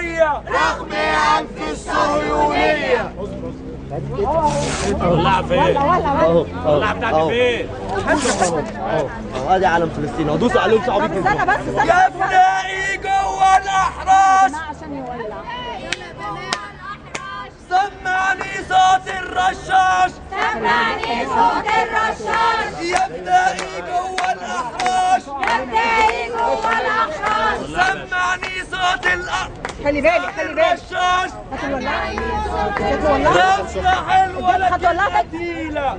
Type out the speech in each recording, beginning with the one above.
العربية رغم أنف الصهيونية. ولع فين؟ ولع بتاعتي فين؟ ادي علم فلسطين اهو، دوسوا عليهم صعبين جدا. استنى بس استنى. يا ابنائي جوه الأحراش عشان يولع. سمعني صوت الرشاش، سمعني صوت الرشاش. يا ابنائي جوه الأحراش، ابدأي جوه الأحراش. سمعني صوت خلي بالك خلي بالك. الرشاش. هتولع. افتح الولد القتيلة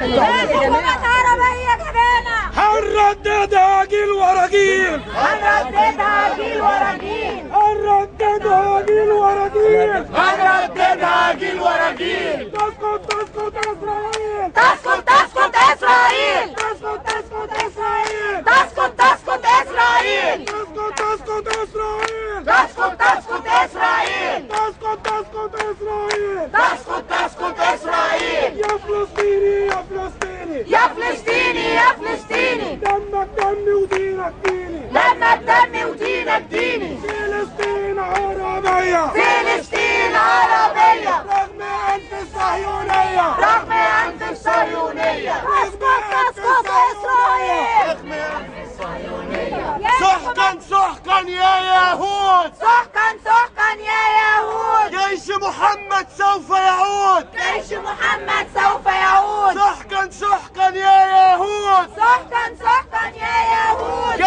حكومة عربية جبانة. هنرددها جيل ورا جيل، هنرددها جيل ورا جيل. هنرددها جيل ورا جيل، هنرددها جيل ورا جيل. تسقط تسقط إسرائيل، تسقط تسقط إسرائيل. تسقط تسقط إسرائيل، تسقط تسقط إسرائيل. تسقط تسقط إسرائيل، تسقط تسقط إسرائيل. تسقط تسقط إسرائيل، تسقط تسقط إسرائيل. يا فلسطيني يا فلسطيني، يا فلسطيني يا فلسطيني. دمك دمي ودينك ديني، دمك دمي ودينك ديني. فلسطين عربية، فلسطين عربية. رغم أنف الصهيونية، رغم أنف الصهيونية. تسقط تسقط إسرائيل. رغم أنف الصهيونية. سحقا سحقا يا يهود. سحقا سحقا يا يهود. جيش محمد سوف يعود. جيش محمد سوف يعود. سحقا سحقا يا يهود. سحقا سحقا يا يهود.